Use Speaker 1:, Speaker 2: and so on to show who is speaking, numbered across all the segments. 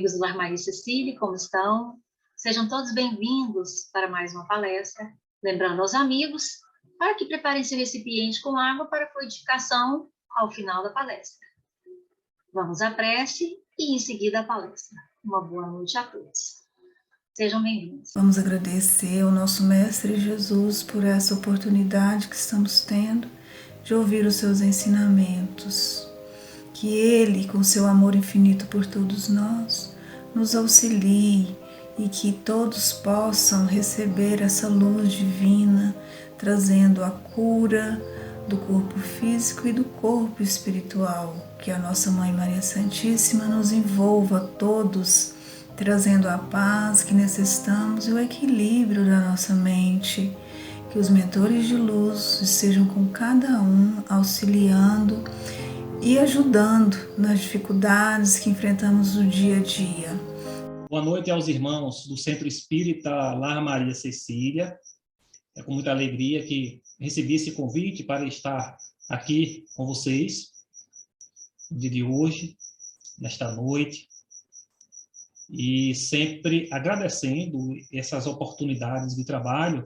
Speaker 1: amigos do Lar Maria Cecília, como estão? Sejam todos bem-vindos para mais uma palestra. Lembrando aos amigos, para que preparem seu recipiente com água para a fluidificação ao final da palestra. Vamos à prece e em seguida a palestra. Uma boa noite a todos. Sejam bem-vindos.
Speaker 2: Vamos agradecer ao nosso Mestre Jesus por essa oportunidade que estamos tendo de ouvir os seus ensinamentos. Que Ele, com seu amor infinito por todos nós, nos auxilie e que todos possam receber essa luz divina, trazendo a cura do corpo físico e do corpo espiritual. Que a nossa Mãe Maria Santíssima nos envolva todos, trazendo a paz que necessitamos e o equilíbrio da nossa mente. Que os mentores de luz estejam com cada um, auxiliando e ajudando nas dificuldades que enfrentamos no dia a dia.
Speaker 3: Boa noite aos irmãos do Centro Espírita Lar Maria Cecília. É com muita alegria que recebi esse convite para estar aqui com vocês no dia de hoje, nesta noite, e sempre agradecendo essas oportunidades de trabalho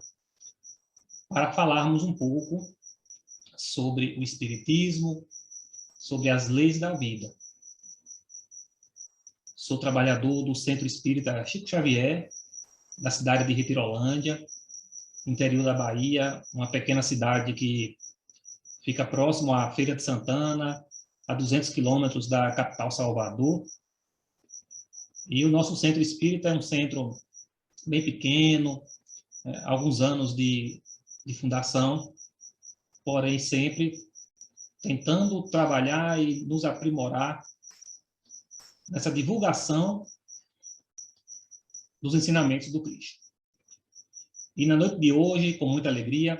Speaker 3: para falarmos um pouco sobre o Espiritismo, sobre as leis da vida. Sou trabalhador do Centro Espírita Chico Xavier, da cidade de Retirolândia, interior da Bahia, uma pequena cidade que fica próximo à Feira de Santana, a 200 quilômetros da capital Salvador. E o nosso Centro Espírita é um centro bem pequeno, alguns anos de fundação, porém sempre tentando trabalhar e nos aprimorar nessa divulgação dos ensinamentos do Cristo. E na noite de hoje, com muita alegria,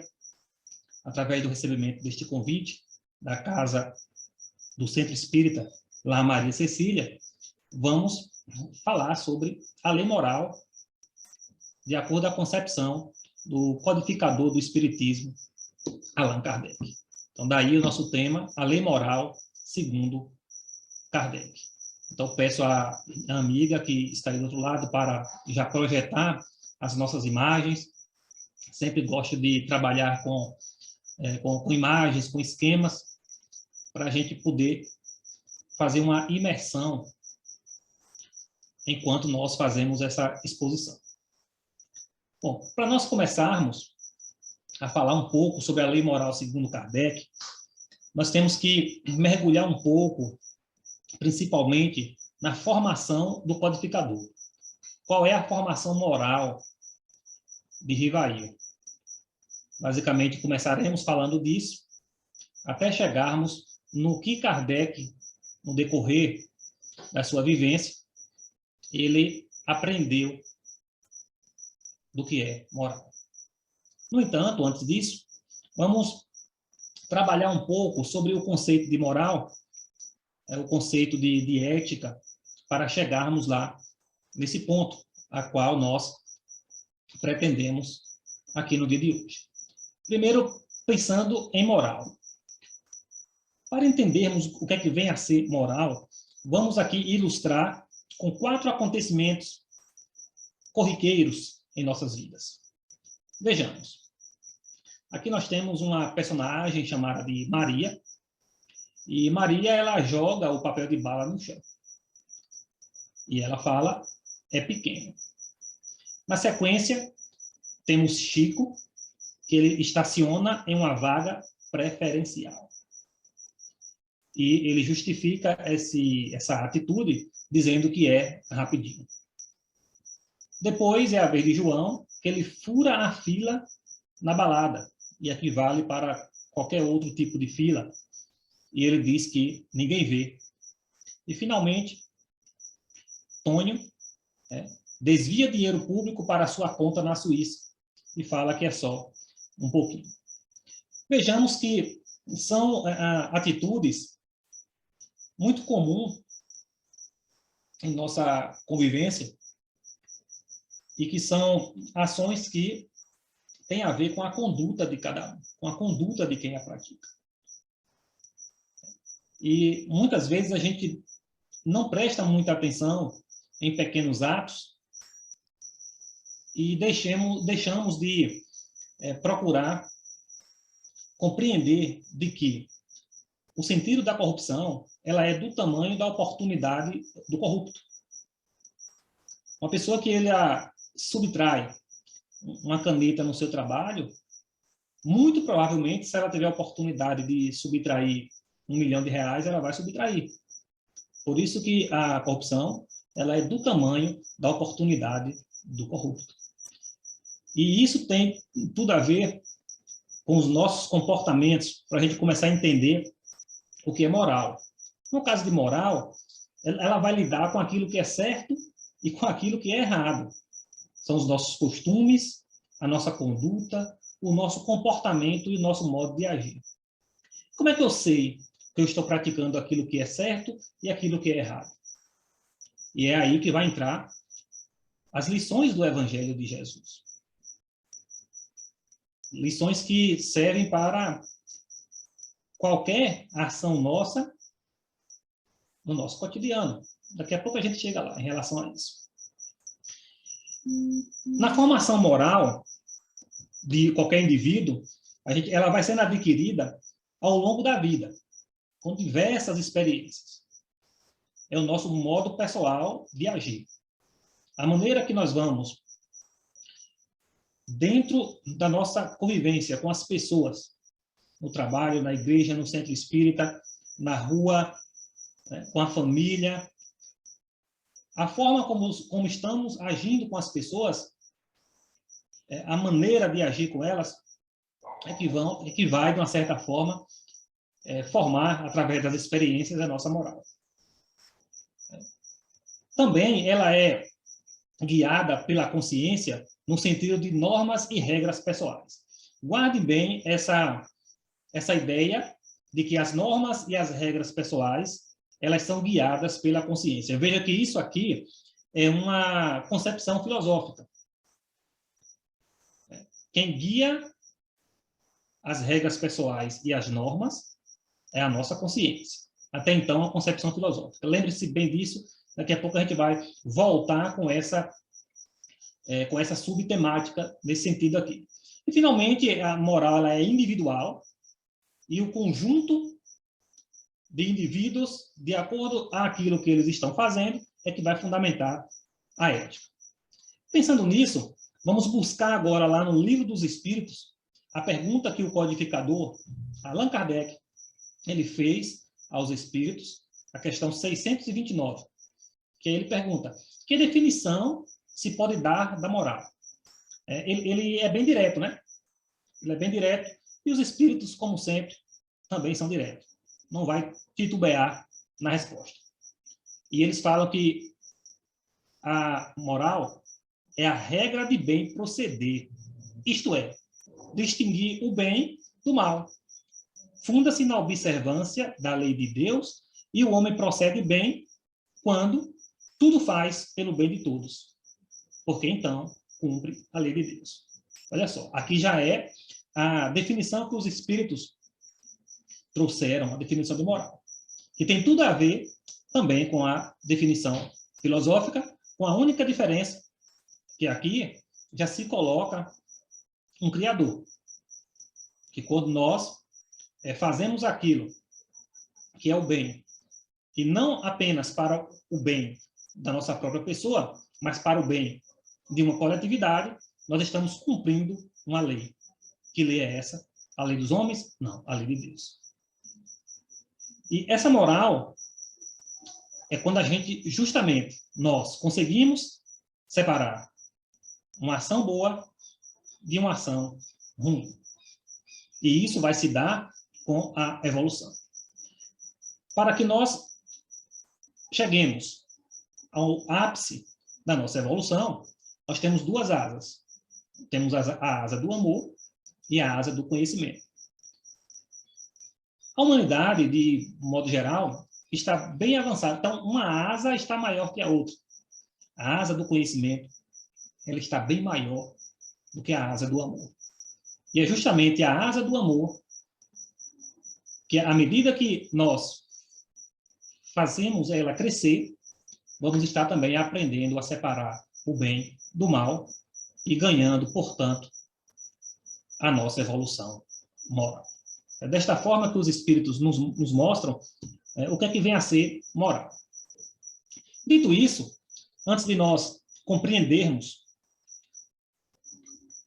Speaker 3: através do recebimento deste convite da Casa do Centro Espírita Lar Maria Cecília, vamos falar sobre a lei moral, de acordo com a concepção do codificador do Espiritismo, Allan Kardec. Então, daí o nosso tema, a lei moral segundo Kardec. Então, peço à amiga que está aí do outro lado para já projetar as nossas imagens. Sempre gosto de trabalhar com imagens, com esquemas, para a gente poder fazer uma imersão enquanto nós fazemos essa exposição. Bom, para nós começarmos a falar um pouco sobre a lei moral segundo Kardec, nós temos que mergulhar um pouco, principalmente, na formação do codificador. Qual é a formação moral de Rivail? Basicamente, começaremos falando disso, até chegarmos no que Kardec, no decorrer da sua vivência, ele aprendeu do que é moral. No entanto, antes disso, vamos trabalhar um pouco sobre o conceito de moral, o conceito de ética, para chegarmos lá, nesse ponto, a qual nós pretendemos aqui no dia de hoje. Primeiro, pensando em moral. Para entendermos o que é que vem a ser moral, vamos aqui ilustrar com 4 acontecimentos corriqueiros em nossas vidas. Vejamos. Aqui nós temos uma personagem chamada de Maria, e Maria, ela joga o papel de bala no chão. E ela fala, é pequeno. Na sequência, temos Chico, que ele estaciona em uma vaga preferencial. E ele justifica essa atitude dizendo que é rapidinho. Depois é a vez de João, que ele fura a fila na balada, e aqui vale para qualquer outro tipo de fila, e ele diz que ninguém vê. E, finalmente, Tônio desvia dinheiro público para a sua conta na Suíça, e fala que é só um pouquinho. Vejamos que são atitudes muito comuns em nossa convivência, e que são ações que têm a ver com a conduta de cada um, com a conduta de quem a pratica. E muitas vezes a gente não presta muita atenção em pequenos atos e deixamos de procurar compreender de que o sentido da corrupção ela é do tamanho da oportunidade do corrupto. Uma pessoa que ele subtrai uma caneta no seu trabalho, muito provavelmente, se ela tiver a oportunidade de subtrair R$1 milhão, ela vai subtrair. Por isso que a corrupção ela é do tamanho da oportunidade do corrupto. E isso tem tudo a ver com os nossos comportamentos, para a gente começar a entender o que é moral. No caso de moral, ela vai lidar com aquilo que é certo e com aquilo que é errado. São os nossos costumes, a nossa conduta, o nosso comportamento e o nosso modo de agir. Como é que eu sei que eu estou praticando aquilo que é certo e aquilo que é errado? E é aí que vai entrar as lições do Evangelho de Jesus. Lições que servem para qualquer ação nossa no nosso cotidiano. Daqui a pouco a gente chega lá em relação a isso. Na formação moral de qualquer indivíduo, ela vai sendo adquirida ao longo da vida, com diversas experiências. É o nosso modo pessoal de agir. A maneira que nós vamos, dentro da nossa convivência com as pessoas, no trabalho, na igreja, no centro espírita, na rua, com a família, a forma como estamos agindo com as pessoas, a maneira de agir com elas, é que vai, de uma certa forma, formar, através das experiências, a nossa moral. Também ela é guiada pela consciência no sentido de normas e regras pessoais. Guarde bem essa ideia de que as normas e as regras pessoais elas são guiadas pela consciência. Veja que isso aqui é uma concepção filosófica. Quem guia as regras pessoais e as normas é a nossa consciência. Até então, a concepção filosófica. Lembre-se bem disso, daqui a pouco a gente vai voltar com essa subtemática nesse sentido aqui. E, finalmente, a moral ela é individual e o conjunto de indivíduos, de acordo com aquilo que eles estão fazendo, é que vai fundamentar a ética. Pensando nisso, vamos buscar agora lá no Livro dos Espíritos a pergunta que o codificador Allan Kardec ele fez aos Espíritos, a questão 629, que ele pergunta: que definição se pode dar da moral? Ele é bem direto, né? Ele é bem direto, e os Espíritos, como sempre, também são diretos. Não vai titubear na resposta. E eles falam que a moral é a regra de bem proceder, isto é, distinguir o bem do mal. Funda-se na observância da lei de Deus e o homem procede bem quando tudo faz pelo bem de todos, porque então cumpre a lei de Deus. Olha só, aqui já é a definição que os Espíritos trouxeram, a definição de moral, que tem tudo a ver também com a definição filosófica, com a única diferença que aqui já se coloca um Criador, que quando nós fazemos aquilo que é o bem, e não apenas para o bem da nossa própria pessoa, mas para o bem de uma coletividade, nós estamos cumprindo uma lei. Que lei é essa? A lei dos homens? Não, a lei de Deus. E essa moral é quando a gente, justamente, nós conseguimos separar uma ação boa de uma ação ruim. E isso vai se dar com a evolução. Para que nós cheguemos ao ápice da nossa evolução, nós temos duas asas. Temos a asa do amor e a asa do conhecimento. A humanidade, de modo geral, está bem avançada. Então, uma asa está maior que a outra. A asa do conhecimento, ela está bem maior do que a asa do amor. E é justamente a asa do amor que, à medida que nós fazemos ela crescer, vamos estar também aprendendo a separar o bem do mal e ganhando, portanto, a nossa evolução moral. É desta forma que os espíritos nos mostram o que é que vem a ser moral. Dito isso, antes de nós compreendermos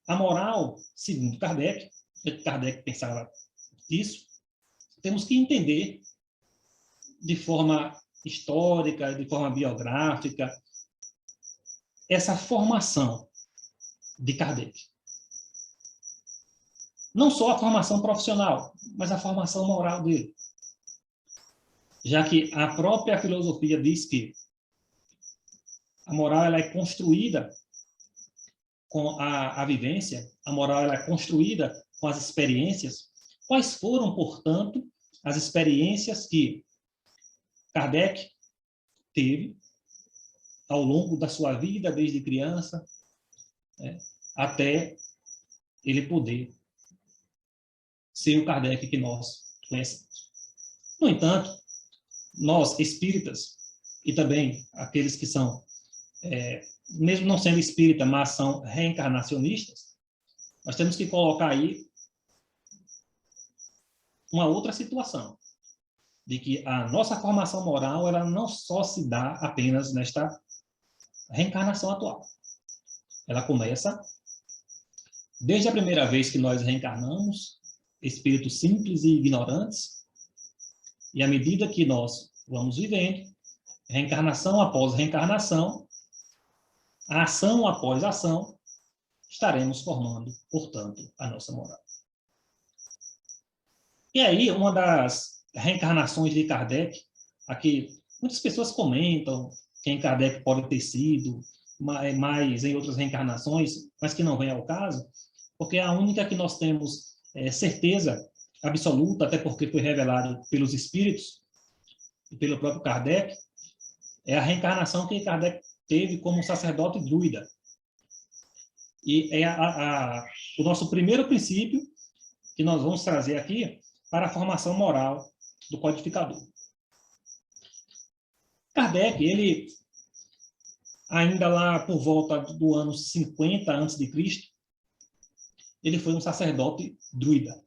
Speaker 3: a moral, segundo Kardec, Kardec pensava isso, temos que entender de forma histórica, de forma biográfica, essa formação de Kardec. Não só a formação profissional, mas a formação moral dele. Já que a própria filosofia diz que a moral ela é construída com a vivência, a moral ela é construída com as experiências. Quais foram, portanto, as experiências que Kardec teve ao longo da sua vida, desde criança, até ele poder ser o Kardec que nós conhecemos. No entanto, nós, espíritas, e também aqueles que são, mesmo não sendo espírita, mas são reencarnacionistas, nós temos que colocar aí uma outra situação, de que a nossa formação moral ela não só se dá apenas nesta reencarnação atual. Ela começa desde a primeira vez que nós reencarnamos, espíritos simples e ignorantes, e à medida que nós vamos vivendo, reencarnação após reencarnação, a ação após ação, estaremos formando, portanto, a nossa moral. E aí, uma das reencarnações de Kardec, aqui muitas pessoas comentam quem Kardec pode ter sido, mais em outras reencarnações, mas que não vem ao caso, porque a única que nós temos certeza absoluta, até porque foi revelado pelos espíritos e pelo próprio Kardec, é a reencarnação que Kardec teve como sacerdote druida. E é o nosso primeiro princípio que nós vamos trazer aqui para a formação moral do codificador. Kardec, ele, ainda lá por volta do ano 50 a.C., ele foi um sacerdote druida,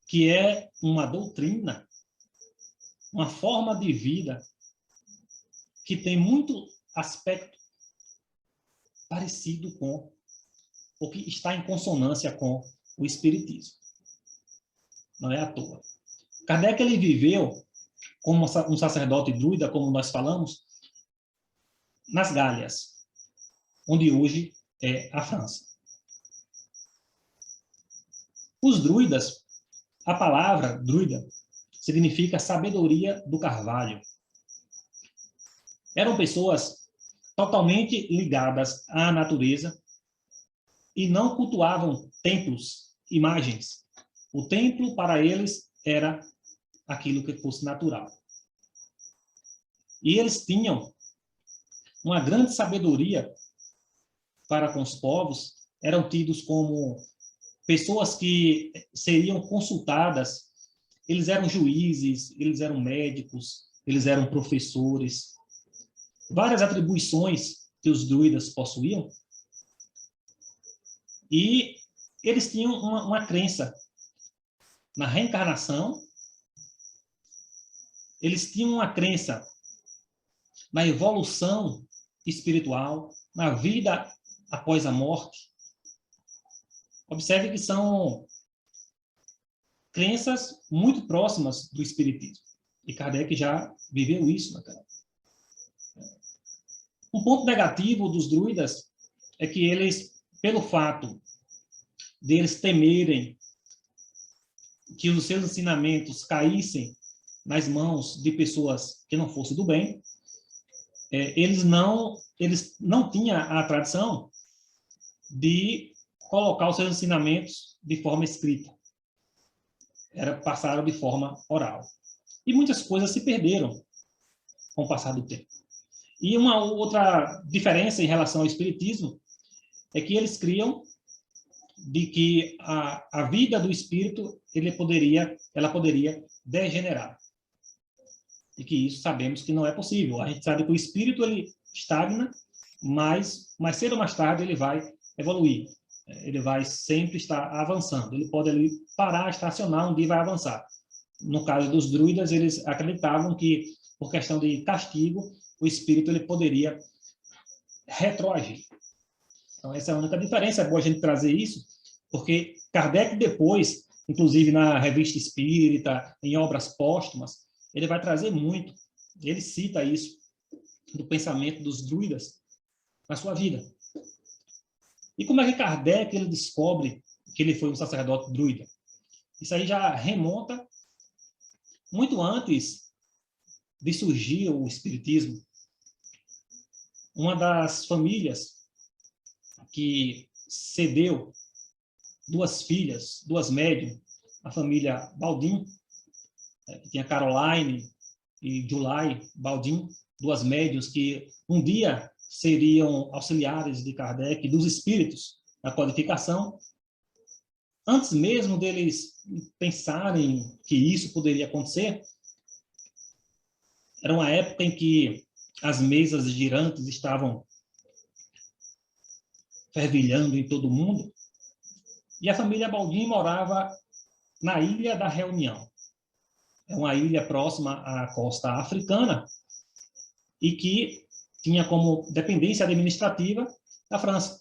Speaker 3: que é uma doutrina, uma forma de vida que tem muito aspecto parecido com o que está em consonância com o espiritismo. Não é à toa. Kardec ele viveu como um sacerdote druida, como nós falamos, nas Gálias, onde hoje é a França. Os druidas, a palavra druida significa sabedoria do carvalho. Eram pessoas totalmente ligadas à natureza e não cultuavam templos, imagens. O templo, para eles, era aquilo que fosse natural. E eles tinham uma grande sabedoria para com os povos, eram tidos como pessoas que seriam consultadas, eles eram juízes, eles eram médicos, eles eram professores. Várias atribuições que os druidas possuíam. E eles tinham uma crença na reencarnação, eles tinham uma crença na evolução espiritual, na vida após a morte. Observe que são crenças muito próximas do espiritismo. E Kardec já viveu isso naquela época. Um ponto negativo dos druidas é que eles, pelo fato de eles temerem que os seus ensinamentos caíssem nas mãos de pessoas que não fossem do bem, eles não tinham a tradição de colocar os seus ensinamentos de forma escrita. Passaram de forma oral. E muitas coisas se perderam com o passar do tempo. E uma outra diferença em relação ao espiritismo é que eles criam de que a vida do espírito ela poderia degenerar. e que isso sabemos que não é possível. A gente sabe que o espírito ele estagna, mas mais cedo ou mais tarde ele vai evoluir. Ele vai sempre estar avançando. Ele pode ali parar, estacionar, um dia vai avançar. No caso dos druidas, eles acreditavam que, por questão de castigo, o espírito ele poderia retroagir. Então, essa é a única diferença. É bom a gente trazer isso, porque Kardec depois, inclusive na Revista Espírita, em obras póstumas, ele vai trazer muito. Ele cita isso do pensamento dos druidas na sua vida. E como é que Kardec ele descobre que ele foi um sacerdote druida? Isso aí já remonta muito antes de surgir o espiritismo. Uma das famílias que cedeu duas filhas, duas médium, a família Baldin, que tinha Caroline e July Baldin, duas médiuns que um dia seriam auxiliares de Kardec, dos espíritos, na codificação. Antes mesmo deles pensarem que isso poderia acontecer, era uma época em que as mesas girantes estavam fervilhando em todo o mundo, e a família Baldin morava na Ilha da Reunião. É uma ilha próxima à costa africana e que tinha como dependência administrativa a França.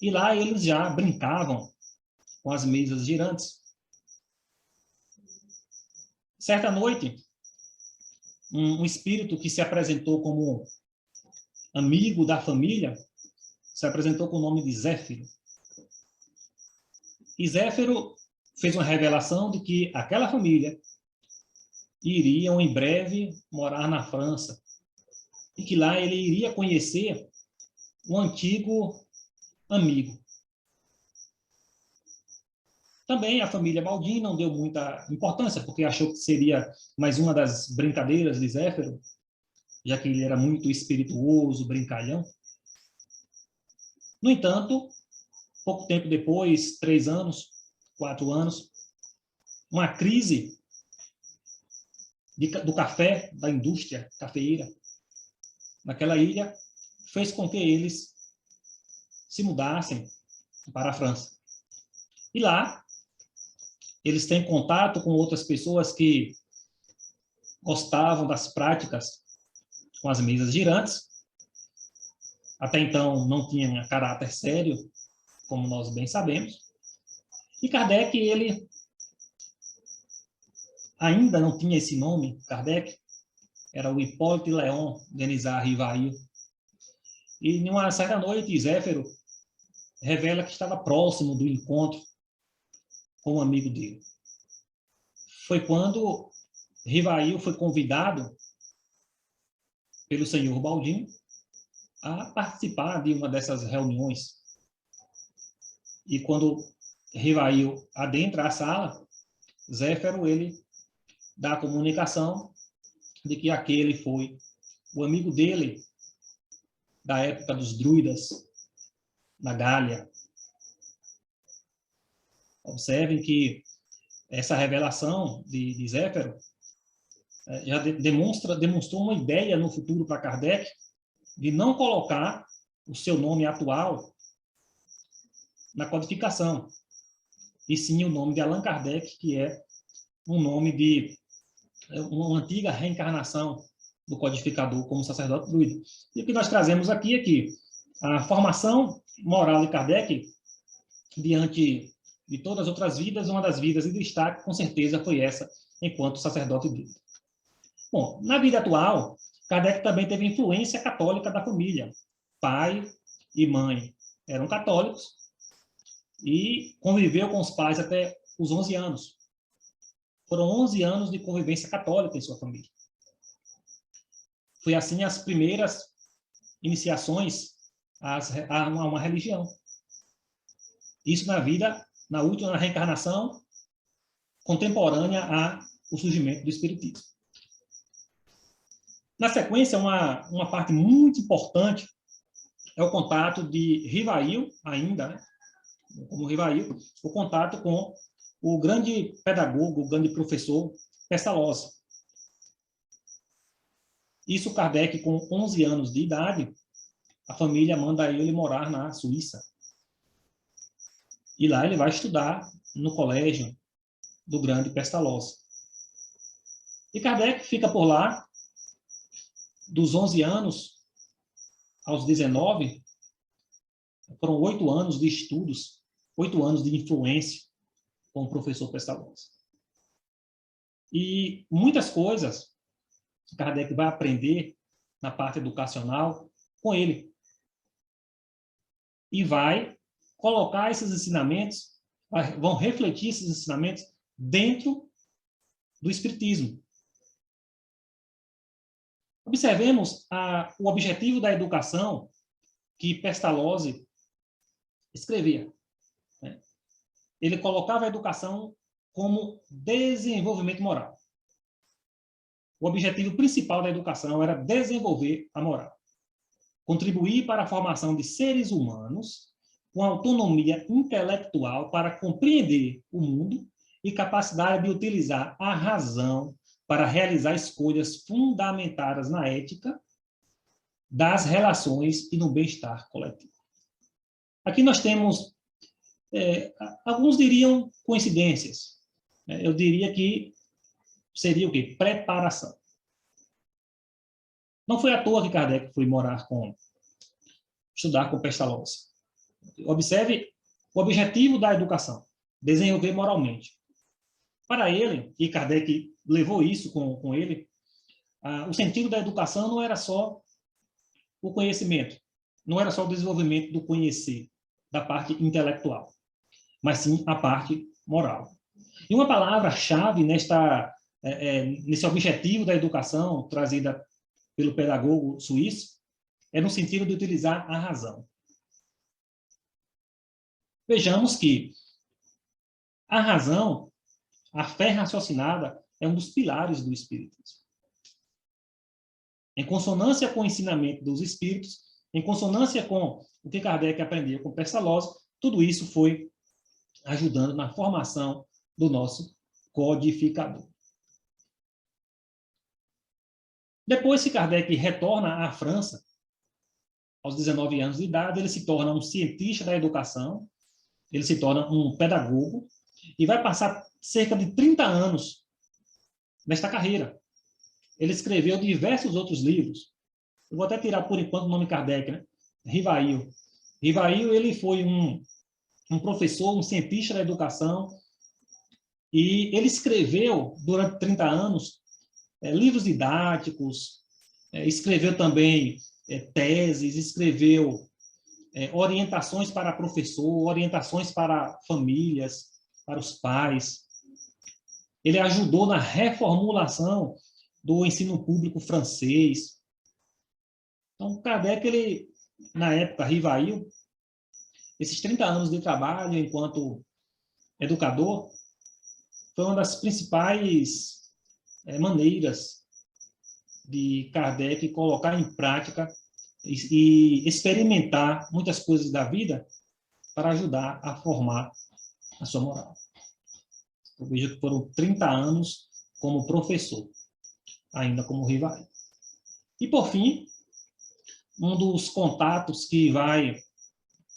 Speaker 3: E lá eles já brincavam com as mesas girantes. Certa noite, um espírito que se apresentou como amigo da família se apresentou com o nome de Zéfiro. E Zéfiro fez uma revelação de que aquela família iriam em breve morar na França e que lá ele iria conhecer um antigo amigo. Também a família Baldin não deu muita importância, porque achou que seria mais uma das brincadeiras de Zéfiro, já que ele era muito espirituoso, brincalhão. No entanto, pouco tempo depois, 3 anos, 4 anos, uma crise do café, da indústria cafeeira, naquela ilha, fez com que eles se mudassem para a França. E lá, eles têm contato com outras pessoas que gostavam das práticas com as mesas girantes. Até então, não tinham caráter sério, como nós bem sabemos. E Kardec, ele ainda não tinha esse nome, Kardec, era o Hipólito Léon Denisard Rivail. E, em uma certa noite, Zéfiro revela que estava próximo do encontro com um amigo dele. Foi quando Rivail foi convidado pelo senhor Baldin a participar de uma dessas reuniões. E quando Rivail adentra a sala, Zéfiro, ele dá a comunicação de que aquele foi o amigo dele da época dos druidas, na Gália. Observem que essa revelação de Zéfiro já demonstrou uma ideia no futuro para Kardec de não colocar o seu nome atual na codificação, e sim o nome de Allan Kardec, que é um nome de uma antiga reencarnação do codificador como sacerdote druida. E o que nós trazemos aqui é que a formação moral de Kardec, diante de todas as outras vidas, uma das vidas em destaque, com certeza, foi essa, enquanto sacerdote druida. Bom, na vida atual, Kardec também teve influência católica da família. Pai e mãe eram católicos e conviveu com os pais até os 11 anos. Foram 11 anos de convivência católica em sua família. Foi assim as primeiras iniciações a uma religião. Isso na vida, na última reencarnação, contemporânea ao surgimento do Espiritismo. Na sequência, uma parte muito importante é o contato de Rivail, ainda, né? Como Rivail, o contato com o grande pedagogo, o grande professor Pestalozzi. Isso, Kardec, com 11 anos de idade, a família manda ele morar na Suíça. E lá ele vai estudar no colégio do grande Pestalozzi. E Kardec fica por lá, dos 11 anos aos 19, foram 8 anos de estudos, 8 anos de influência com o professor Pestalozzi. E muitas coisas Kardec vai aprender na parte educacional com ele. E vai colocar esses ensinamentos, vão refletir esses ensinamentos dentro do Espiritismo. Observemos o objetivo da educação que Pestalozzi escrevia. Ele colocava a educação como desenvolvimento moral. O objetivo principal da educação era desenvolver a moral. Contribuir para a formação de seres humanos com autonomia intelectual para compreender o mundo e capacidade de utilizar a razão para realizar escolhas fundamentadas na ética das relações e no bem-estar coletivo. Aqui nós temos, alguns diriam coincidências. Eu diria que seria o quê? Preparação. Não foi à toa que Kardec foi estudar com Pestalozzi. Observe o objetivo da educação, desenvolver moralmente. Para ele, e Kardec levou isso com ele, o sentido da educação não era só o conhecimento, não era só o desenvolvimento do conhecer, da parte intelectual, mas sim a parte moral. E uma palavra-chave nesse objetivo da educação trazida pelo pedagogo suíço é no sentido de utilizar a razão. Vejamos que a razão, a fé raciocinada, é um dos pilares do Espiritismo. Em consonância com o ensinamento dos Espíritos, em consonância com o que Kardec aprendeu com Pestalozzi, tudo isso foi ajudando na formação do nosso codificador. Depois que Kardec retorna à França, aos 19 anos de idade, ele se torna um cientista da educação, ele se torna um pedagogo e vai passar cerca de 30 anos nesta carreira. Ele escreveu diversos outros livros. Eu vou até tirar, por enquanto, o nome Kardec, né? Rivail. Rivail, ele foi um professor, um cientista da educação, e ele escreveu, durante 30 anos, livros didáticos, escreveu também teses, escreveu orientações para professor, orientações para famílias, para os pais. Ele ajudou na reformulação do ensino público francês. Então, Kardec, ele, na época, Rivail, esses 30 anos de trabalho enquanto educador, foi uma das principais maneiras de Kardec colocar em prática e experimentar muitas coisas da vida para ajudar a formar a sua moral. Eu vejo que foram 30 anos como professor, ainda como Rivail. E, por fim, um dos contatos que vai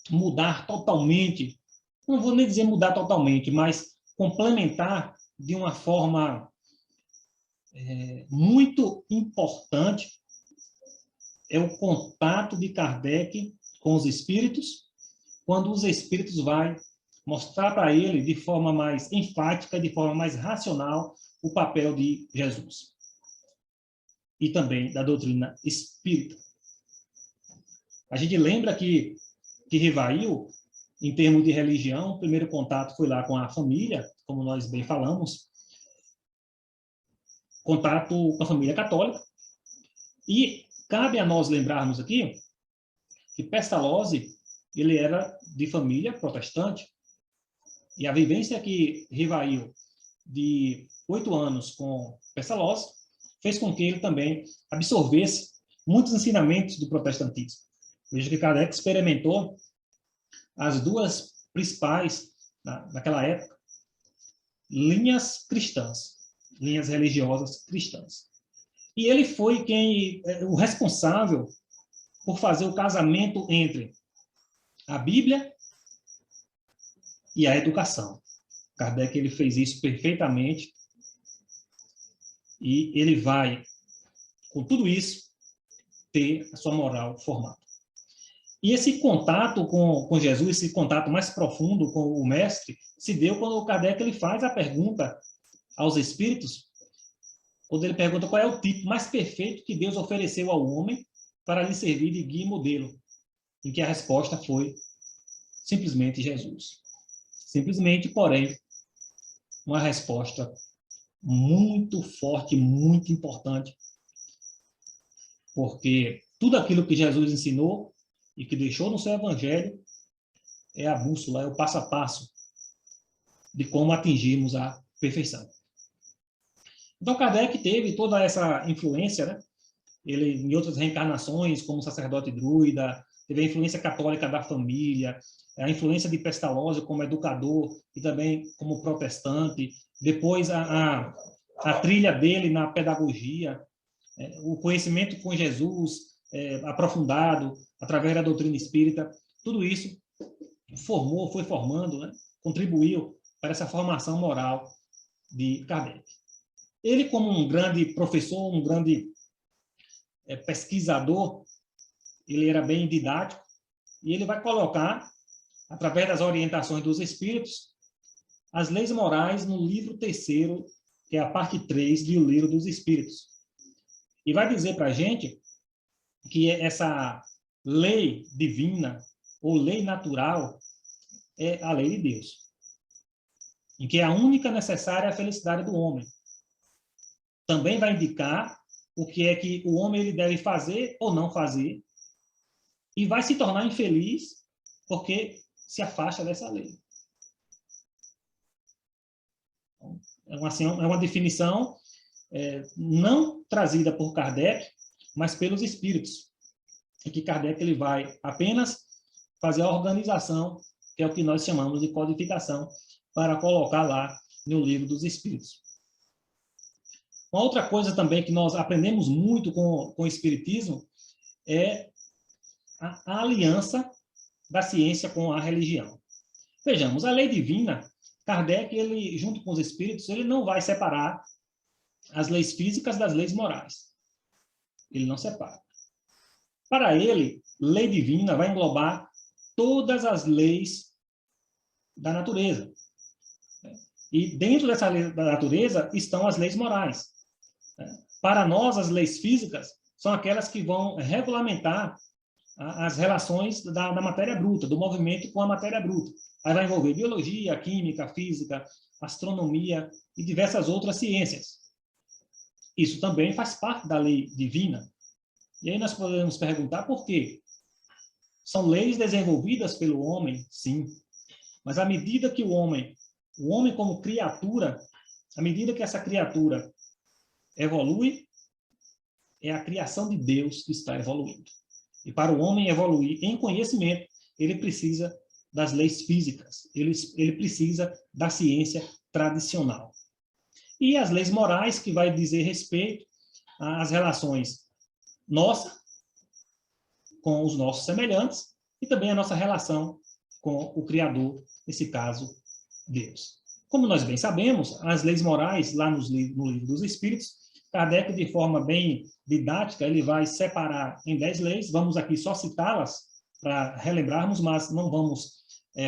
Speaker 3: mudar totalmente, não vou nem dizer mudar totalmente, mas complementar de uma forma muito importante, é o contato de Kardec com os espíritos, quando os espíritos vão mostrar para ele, de forma mais enfática, de forma mais racional, o papel de Jesus. E também da doutrina espírita. A gente lembra que Rivail, em termos de religião, o primeiro contato foi lá com a família, como nós bem falamos, contato com a família católica, e cabe a nós lembrarmos aqui que Pestalozzi, ele era de família protestante, e a vivência que Rivail, de 8 anos com Pestalozzi, fez com que ele também absorvesse muitos ensinamentos do protestantismo. Veja que Kardec experimentou as duas principais, naquela época, linhas cristãs, linhas religiosas cristãs. E ele foi o responsável por fazer o casamento entre a Bíblia e a educação. Kardec ele fez isso perfeitamente e ele vai, com tudo isso, ter a sua moral formada. E esse contato com Jesus, esse contato mais profundo com o mestre, se deu quando o Kardec ele faz a pergunta aos espíritos, quando ele pergunta qual é o tipo mais perfeito que Deus ofereceu ao homem para lhe servir de guia e modelo, em que a resposta foi simplesmente Jesus. Simplesmente, porém, uma resposta muito forte, muito importante, porque tudo aquilo que Jesus ensinou e que deixou no seu evangelho é a bússola, é o passo a passo de como atingirmos a perfeição. Então, Kardec teve toda essa influência, né? Ele, em outras reencarnações, como sacerdote druida, teve a influência católica da família, a influência de Pestalozzi como educador e também como protestante, depois a trilha dele na pedagogia, o conhecimento com Jesus aprofundado através da doutrina espírita, tudo isso foi formando, né? Contribuiu para essa formação moral de Kardec. Ele, como um grande professor, um grande pesquisador, ele era bem didático, e ele vai colocar, através das orientações dos espíritos, as leis morais no livro 3º, que é a parte 3 do Livro dos Espíritos. E vai dizer para a gente que essa lei divina, ou lei natural, é a lei de Deus, em que a única necessária é a felicidade do homem. Também vai indicar o que é que o homem ele deve fazer ou não fazer, e vai se tornar infeliz porque se afasta dessa lei. Assim, é uma definição não trazida por Kardec, mas pelos espíritos, em que Kardec ele vai apenas fazer a organização, que é o que nós chamamos de codificação, para colocar lá no Livro dos Espíritos. Uma outra coisa também que nós aprendemos muito com o Espiritismo é a aliança da ciência com a religião. Vejamos, a lei divina, Kardec, ele, junto com os espíritos, ele não vai separar as leis físicas das leis morais. Ele não separa. Para ele, lei divina vai englobar todas as leis da natureza. E dentro dessa lei da natureza estão as leis morais. Para nós, as leis físicas são aquelas que vão regulamentar as relações da matéria bruta, do movimento com a matéria bruta. Aí vai envolver biologia, química, física, astronomia e diversas outras ciências. Isso também faz parte da lei divina. E aí nós podemos perguntar por quê? São leis desenvolvidas pelo homem, sim. Mas à medida que o homem como criatura, à medida que essa criatura evolui, é a criação de Deus que está evoluindo. E para o homem evoluir em conhecimento, ele precisa das leis físicas, ele precisa da ciência tradicional. E as leis morais, que vai dizer respeito às relações nossa com os nossos semelhantes e também a nossa relação com o Criador, nesse caso, Deus. Como nós bem sabemos, as leis morais, lá no Livro dos Espíritos, Kardec, de forma bem didática, ele vai separar em 10 leis. Vamos aqui só citá-las para relembrarmos, mas não vamos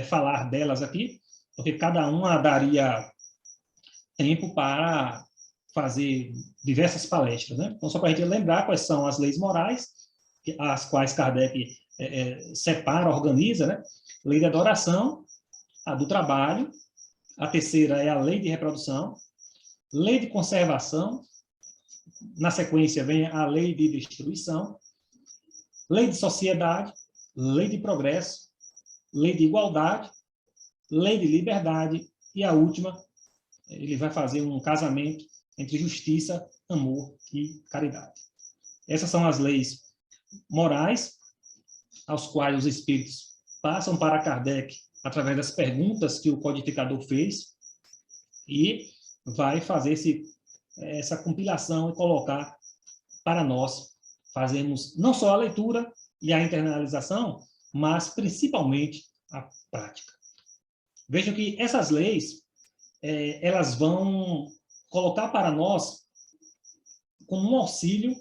Speaker 3: falar delas aqui, porque cada uma daria tempo para fazer diversas palestras, né? Então, só para a gente lembrar quais são as leis morais, as quais Kardec separa, organiza, né? Lei da adoração, a do trabalho, a terceira é a lei de reprodução, lei de conservação, na sequência vem a lei de destruição, lei de sociedade, lei de progresso, lei de igualdade, lei de liberdade e a última, ele vai fazer um casamento entre justiça, amor e caridade. Essas são as leis morais, aos quais os espíritos passam para Kardec através das perguntas que o codificador fez e vai fazer essa compilação e colocar para nós fazermos não só a leitura e a internalização, mas principalmente a prática. Vejam que essas leis, elas vão colocar para nós como um auxílio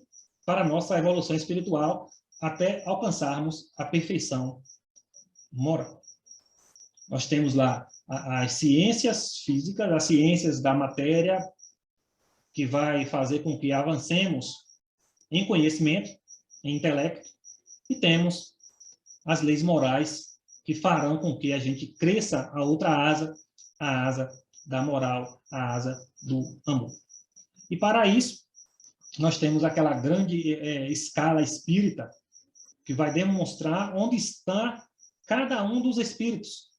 Speaker 3: para a nossa evolução espiritual até alcançarmos a perfeição moral. Nós temos lá as ciências físicas, as ciências da matéria, que vai fazer com que avancemos em conhecimento, em intelecto, e temos as leis morais, que farão com que a gente cresça a outra asa, a asa da moral, a asa do amor. E para isso, nós temos aquela grande escala espírita, que vai demonstrar onde está cada um dos espíritos.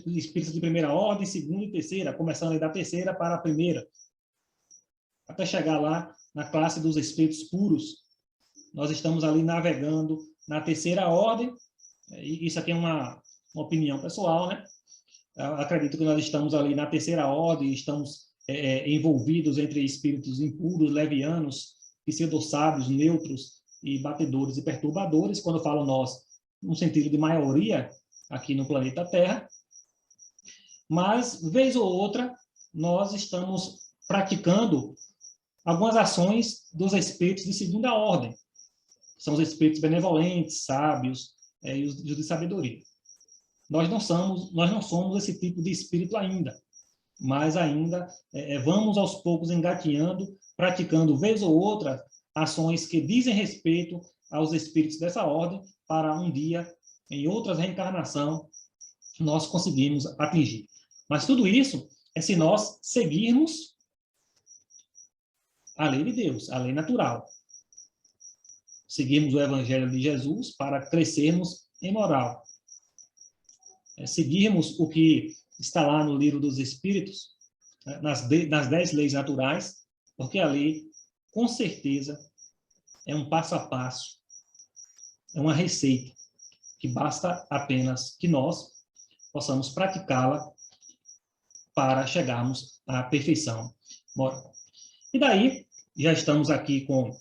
Speaker 3: Espíritos de primeira ordem, segunda e terceira, começando aí da terceira para a primeira, até chegar lá na classe dos espíritos puros. Nós estamos ali navegando na terceira ordem, e isso aqui é uma opinião pessoal, né? Eu acredito que nós estamos ali na terceira ordem, estamos envolvidos entre espíritos impuros, levianos, pseudo-sábios, neutros e batedores e perturbadores. Quando eu falo nós, no sentido de maioria aqui no planeta Terra, mas, vez ou outra, nós estamos praticando algumas ações dos espíritos de segunda ordem. São os espíritos benevolentes, sábios, e os de sabedoria. Nós não somos esse tipo de espírito ainda, mas ainda vamos aos poucos engatinhando, praticando, vez ou outra, ações que dizem respeito aos espíritos dessa ordem, para um dia, em outras reencarnações, nós conseguimos atingir. Mas tudo isso é se nós seguirmos a lei de Deus, a lei natural. Seguirmos o Evangelho de Jesus para crescermos em moral. Seguirmos o que está lá no livro dos Espíritos, nas 10 leis naturais, porque a lei, com certeza, é um passo a passo, é uma receita, que basta apenas que nós possamos praticá-la para chegarmos à perfeição moral. E daí, já estamos aqui com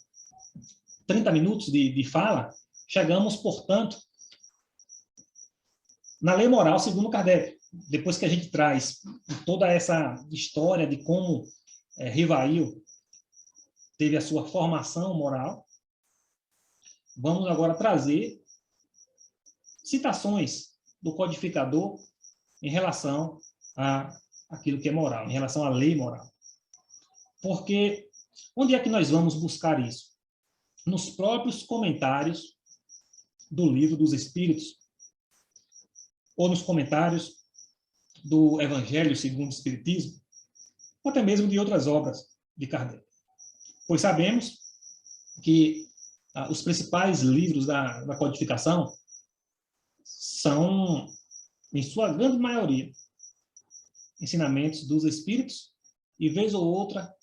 Speaker 3: 30 minutos de fala, chegamos, portanto, na lei moral segundo Kardec. Depois que a gente traz toda essa história de como Rivail teve a sua formação moral, vamos agora trazer citações do codificador em relação a aquilo que é moral, em relação à lei moral. Porque onde é que nós vamos buscar isso? Nos próprios comentários do Livro dos Espíritos, ou nos comentários do Evangelho segundo o Espiritismo, ou até mesmo de outras obras de Kardec. Pois sabemos que os principais livros da codificação são, em sua grande maioria, ensinamentos dos Espíritos, e vez ou outra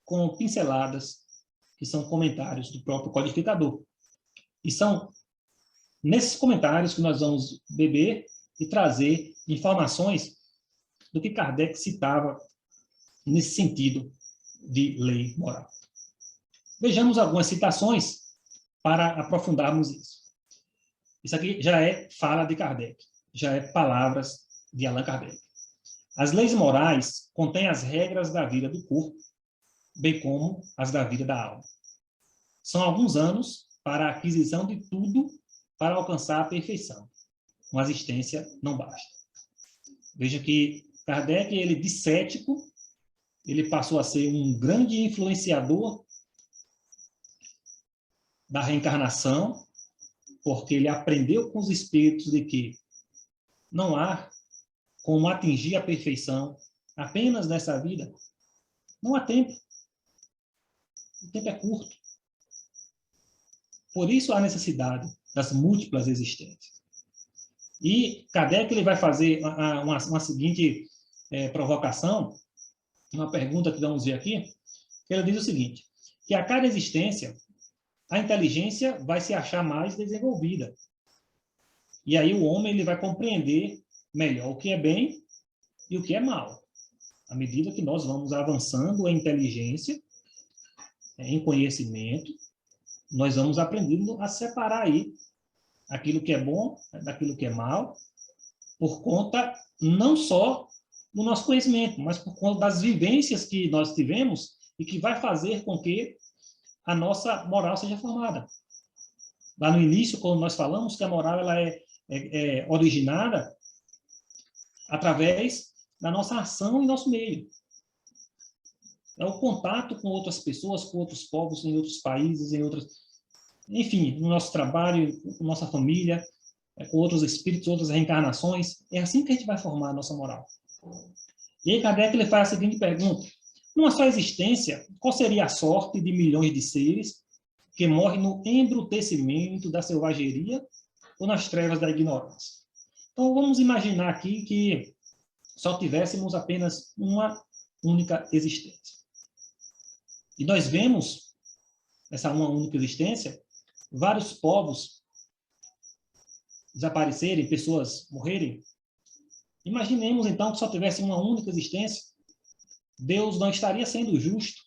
Speaker 3: com pinceladas, que são comentários do próprio codificador. E são nesses comentários que nós vamos beber e trazer informações do que Kardec citava nesse sentido de lei moral. Vejamos algumas citações para aprofundarmos isso. Isso aqui já é fala de Kardec, já é palavras de Allan Kardec. As leis morais contêm as regras da vida do corpo, bem como as da vida da alma. São alguns anos para a aquisição de tudo para alcançar a perfeição. Uma existência não basta. Veja que Kardec, ele de cético, ele passou a ser um grande influenciador da reencarnação, porque ele aprendeu com os espíritos de que não há como atingir a perfeição apenas nessa vida. Não há tempo. O tempo é curto. Por isso há necessidade das múltiplas existências. E Kardec ele vai fazer uma seguinte provocação, uma pergunta que vamos ver aqui, que ele diz o seguinte, que a cada existência, a inteligência vai se achar mais desenvolvida. E aí o homem ele vai compreender melhor o que é bem e o que é mal. À medida que nós vamos avançando em inteligência, em conhecimento, nós vamos aprendendo a separar aí aquilo que é bom daquilo que é mal, por conta não só do nosso conhecimento, mas por conta das vivências que nós tivemos e que vai fazer com que a nossa moral seja formada. Lá no início, quando nós falamos que a moral ela é originada através da nossa ação em nosso meio. É o contato com outras pessoas, com outros povos, em outros países, em outras... Enfim, no nosso trabalho, com nossa família, com outros espíritos, outras reencarnações. É assim que a gente vai formar a nossa moral. E aí Kardec ele faz a seguinte pergunta: numa só existência, qual seria a sorte de milhões de seres que morrem no embrutecimento da selvageria ou nas trevas da ignorância? Então, vamos imaginar aqui que só tivéssemos apenas uma única existência. E nós vemos, nessa uma única existência, vários povos desaparecerem, pessoas morrerem. Imaginemos, então, que só tivesse uma única existência. Deus não estaria sendo justo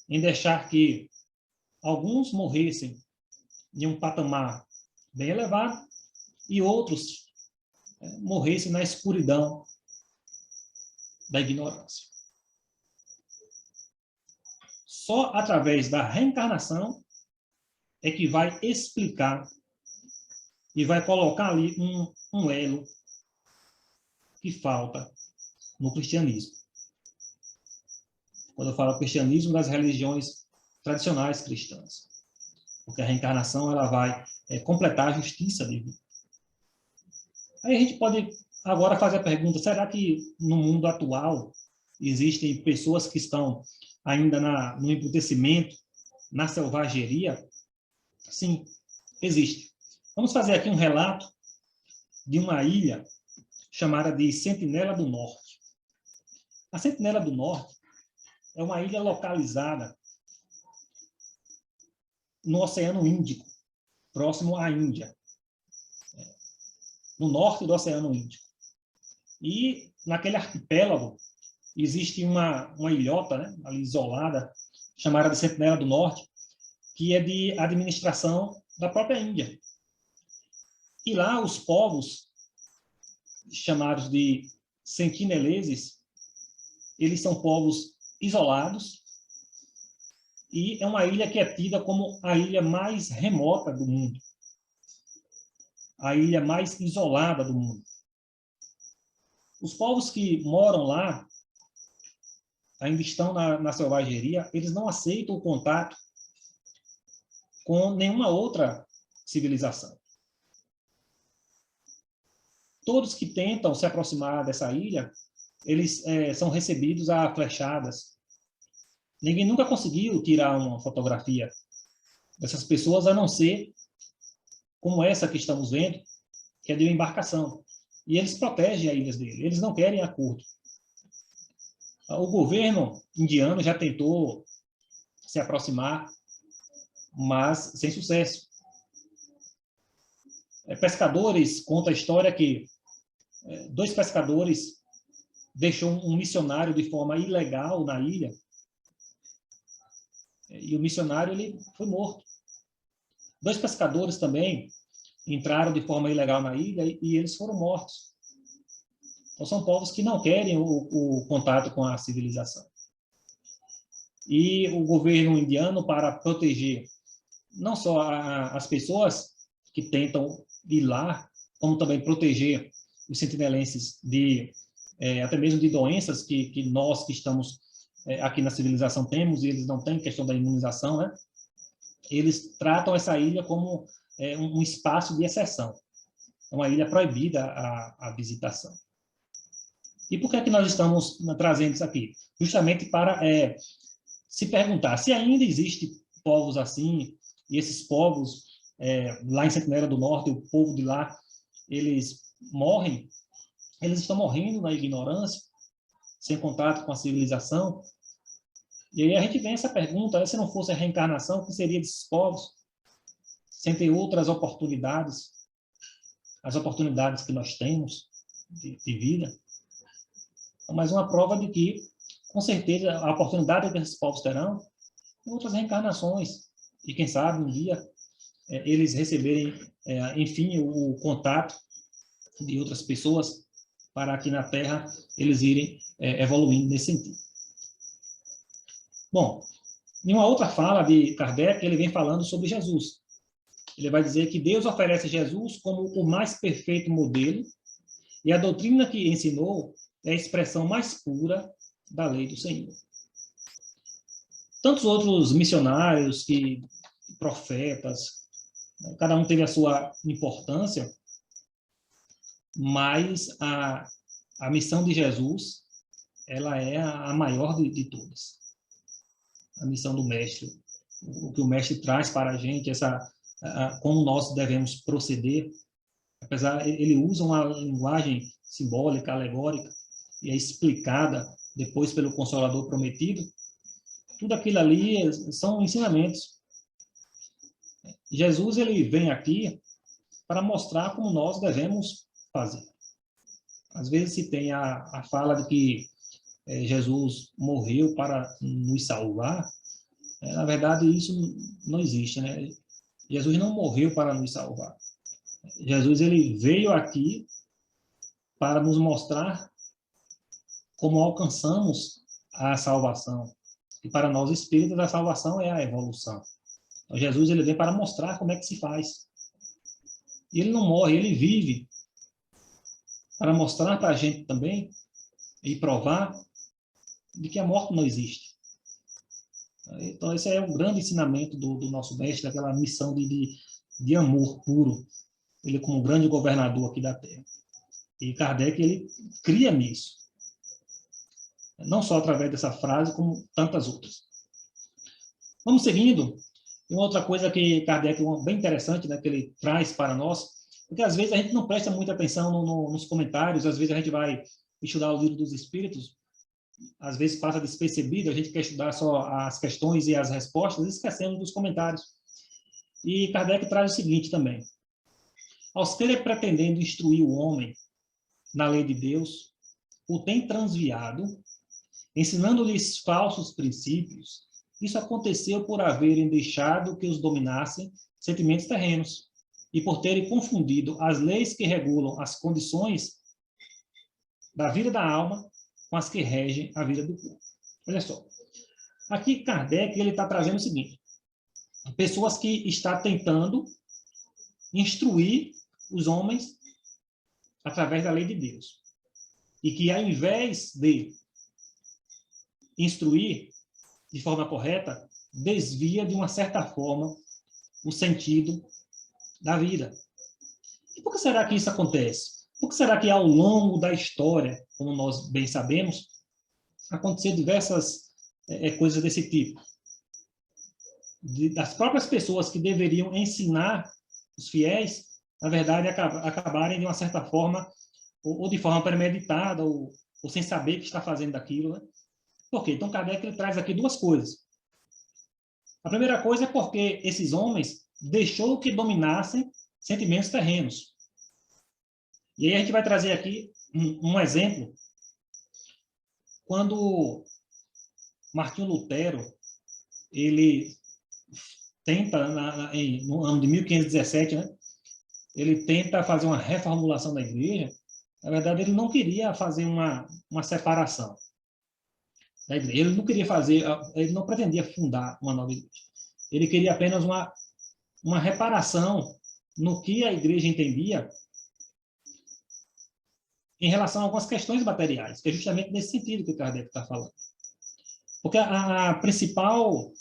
Speaker 3: em deixar que alguns morressem em um patamar bem elevado e outros morressem na escuridão da ignorância. Só através da reencarnação é que vai explicar e vai colocar ali um elo que falta no cristianismo. Quando eu falo cristianismo, das religiões tradicionais cristãs. Porque a reencarnação ela vai completar a justiça divina. Aí a gente pode agora fazer a pergunta: será que no mundo atual existem pessoas que estão ainda no embrutecimento, na selvageria? Sim, existe. Vamos fazer aqui um relato de uma ilha chamada de Sentinela do Norte. A Sentinela do Norte é uma ilha localizada no Oceano Índico, próximo à Índia, no norte do Oceano Índico. E naquele arquipélago existe uma ilhota, né, ali isolada, chamada de Sentinela do Norte, que é de administração da própria Índia. E lá os povos, chamados de sentineleses, eles são povos isolados, e é uma ilha que é tida como a ilha mais remota do mundo, a ilha mais isolada do mundo. Os povos que moram lá ainda estão na selvageria, eles não aceitam o contato com nenhuma outra civilização. Todos que tentam se aproximar dessa ilha, eles são recebidos a flechadas. Ninguém nunca conseguiu tirar uma fotografia dessas pessoas, a não ser como essa que estamos vendo, que é de uma embarcação. E eles protegem as ilhas dele, eles não querem acordo. O governo indiano já tentou se aproximar, mas sem sucesso. Pescadores, conta a história que 2 pescadores deixou um missionário de forma ilegal na ilha, e o missionário ele foi morto. 2 pescadores também entraram de forma ilegal na ilha e eles foram mortos. Então, são povos que não querem o contato com a civilização. E o governo indiano, para proteger não só as pessoas que tentam ir lá, como também proteger os sentinelenses até mesmo de doenças que nós que estamos aqui na civilização temos, e eles não têm questão da imunização, né? Eles tratam essa ilha como um espaço de exceção. É uma ilha proibida a visitação. E por que é que nós estamos trazendo isso aqui? Justamente para se perguntar se ainda existem povos assim, e esses povos, lá em Sentinela do Norte, o povo de lá, eles morrem, eles estão morrendo na ignorância, sem contato com a civilização. E aí a gente vem essa pergunta: se não fosse a reencarnação, o que seria desses povos? Sem ter outras oportunidades, as oportunidades que nós temos de vida. Então, mais uma prova de que, com certeza, a oportunidade que esses povos terão em outras reencarnações. E quem sabe um dia eles receberem, enfim, o contato de outras pessoas para aqui na Terra eles irem evoluindo nesse sentido. Bom, em uma outra fala de Kardec, ele vem falando sobre Jesus. Ele vai dizer que Deus oferece Jesus como o mais perfeito modelo e a doutrina que ensinou é a expressão mais pura da lei do Senhor. Tantos outros missionários, profetas, cada um teve a sua importância, mas a missão de Jesus, ela é a maior de todas. A missão do Mestre, o que o Mestre traz para a gente, como nós devemos proceder, apesar, ele usa uma linguagem simbólica, alegórica, e é explicada depois pelo Consolador Prometido, tudo aquilo ali são ensinamentos. Jesus, ele vem aqui para mostrar como nós devemos fazer. Às vezes se tem a fala de que Jesus morreu para nos salvar. Na verdade, isso não existe, né? Jesus não morreu para nos salvar. Jesus, ele veio aqui para nos mostrar como alcançamos a salvação. E para nós espíritas, a salvação é a evolução. Então, Jesus, ele vem para mostrar como é que se faz. E ele não morre, ele vive para mostrar para a gente também e provar de que a morte não existe. Então, esse é um grande ensinamento do nosso mestre, aquela missão de amor puro. Ele como um grande governador aqui da Terra. E Kardec, ele cria nisso. Não só através dessa frase, como tantas outras. Vamos seguindo. E uma outra coisa que Kardec, bem interessante, né, que ele traz para nós, porque às vezes a gente não presta muita atenção nos comentários, às vezes a gente vai estudar o Livro dos Espíritos, às vezes passa despercebido, a gente quer estudar só as questões e as respostas, esquecendo dos comentários. E Kardec traz o seguinte também. Aos que ele pretendendo instruir o homem na lei de Deus, o tem transviado, ensinando-lhes falsos princípios. Isso aconteceu por haverem deixado que os dominassem sentimentos terrenos e por terem confundido as leis que regulam as condições da vida da alma com as que regem a vida do corpo. Olha só. Aqui Kardec ele está trazendo o seguinte. Pessoas que estão tentando instruir os homens através da lei de Deus. E que ao invés de instruir de forma correta, desvia de uma certa forma o sentido da vida. E por que será que isso acontece? Por que será que ao longo da história, como nós bem sabemos, aconteceram diversas coisas desse tipo? Das próprias pessoas que deveriam ensinar os fiéis, na verdade, acabarem de uma certa forma, ou de forma premeditada, ou sem saber que está fazendo aquilo, né? Por quê? Então, Kardec ele traz aqui duas coisas. A primeira coisa é porque esses homens deixou que dominassem sentimentos terrenos. E aí a gente vai trazer aqui um exemplo. Quando Martinho Lutero, ele tenta, no ano de 1517, né, ele tenta fazer uma reformulação da igreja. Na verdade, ele não queria fazer uma separação da igreja. Ele não queria fazer, ele não pretendia fundar uma nova igreja. Ele queria apenas uma reparação no que a igreja entendia em relação a algumas questões materiais, que é justamente nesse sentido que o Kardec está falando. Porque a principal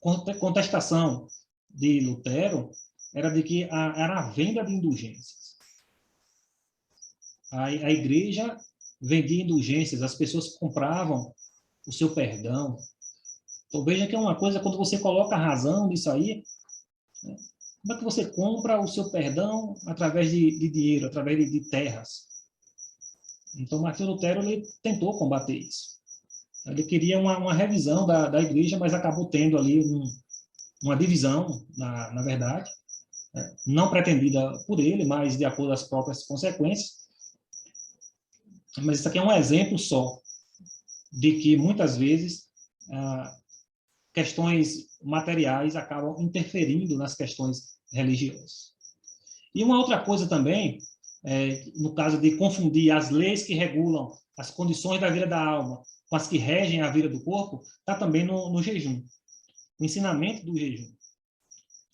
Speaker 3: contestação de Lutero era de que era a venda de indulgências. A igreja vendia indulgências, as pessoas compravam o seu perdão. Então veja que é uma coisa, quando você coloca a razão nisso aí, né, como é que você compra o seu perdão através de dinheiro, através de terras? Então Martinho Lutero ele tentou combater isso. Ele queria uma revisão da igreja, mas acabou tendo ali uma divisão, na verdade, né, não pretendida por ele, mas de acordo às próprias consequências. Mas isso aqui é um exemplo só de que, muitas vezes, questões materiais acabam interferindo nas questões religiosas. E uma outra coisa também, no caso de confundir as leis que regulam as condições da vida da alma com as que regem a vida do corpo, está também no jejum, o ensinamento do jejum.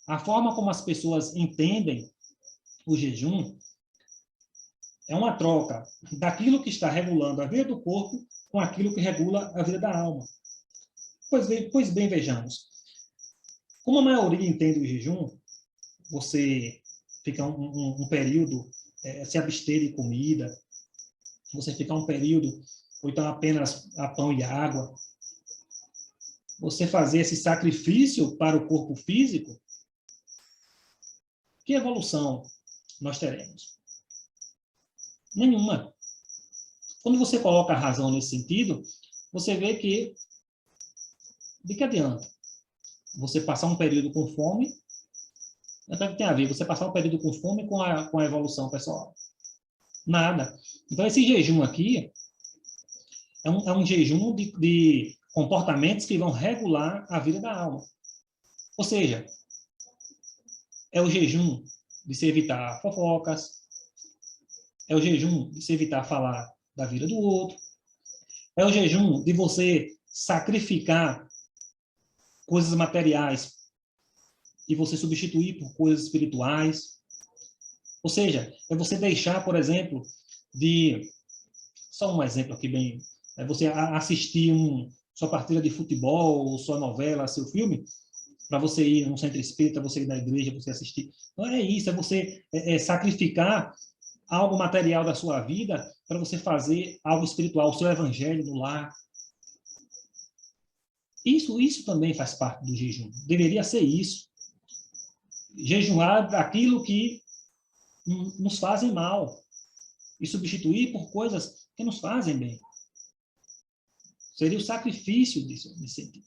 Speaker 3: A forma como as pessoas entendem o jejum é uma troca daquilo que está regulando a vida do corpo com aquilo que regula a vida da alma. Pois bem, vejamos. Como a maioria entende o jejum, você fica um período, se abster de comida, você fica um período, ou então apenas a pão e água, você fazer esse sacrifício para o corpo físico, que evolução nós teremos? Nenhuma. Quando você coloca a razão nesse sentido, você vê que de que adianta você passar um período com fome? O que tem a ver você passar um período com fome com a evolução pessoal? Nada. Então, esse jejum aqui é um jejum de comportamentos que vão regular a vida da alma. Ou seja, é o jejum de se evitar fofocas, é o jejum de se evitar falar da vida do outro, é o jejum de você sacrificar coisas materiais e você substituir por coisas espirituais. Ou seja, é você deixar, por exemplo, só um exemplo aqui bem, é você assistir sua partida de futebol, ou sua novela, seu filme, para você ir num centro espírita, você ir na igreja, você assistir. Não é isso, é você sacrificar algo material da sua vida para você fazer algo espiritual, o seu evangelho no lar. Isso também faz parte do jejum. Deveria ser isso. Jejuar daquilo que nos fazem mal e substituir por coisas que nos fazem bem. Seria o sacrifício disso, nesse sentido.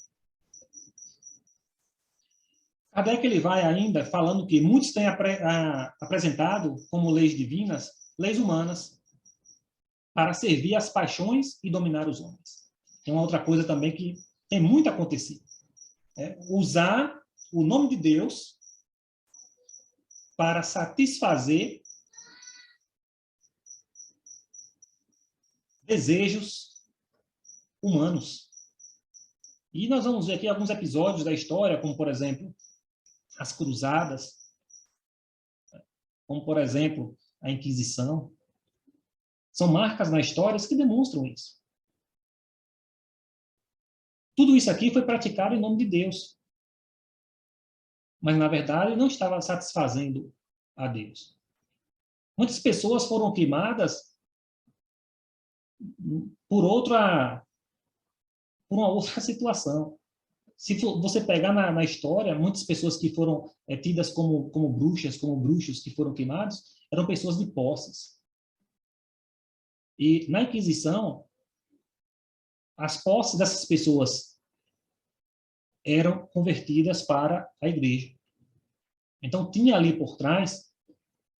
Speaker 3: Kardec ele vai ainda falando que muitos têm apresentado como leis divinas, leis humanas, para servir às paixões e dominar os homens. Tem uma outra coisa também que tem muito acontecido. Usar o nome de Deus para satisfazer desejos humanos. E nós vamos ver aqui alguns episódios da história, como, por exemplo, as cruzadas, como, por exemplo, a Inquisição. São marcas na história que demonstram isso. Tudo isso aqui foi praticado em nome de Deus. Mas, na verdade, não estava satisfazendo a Deus. Muitas pessoas foram queimadas por uma outra situação. Se você pegar na história, muitas pessoas que foram tidas como bruxas, como bruxos que foram queimados, eram pessoas de posses. E na Inquisição, as posses dessas pessoas eram convertidas para a igreja. Então, tinha ali por trás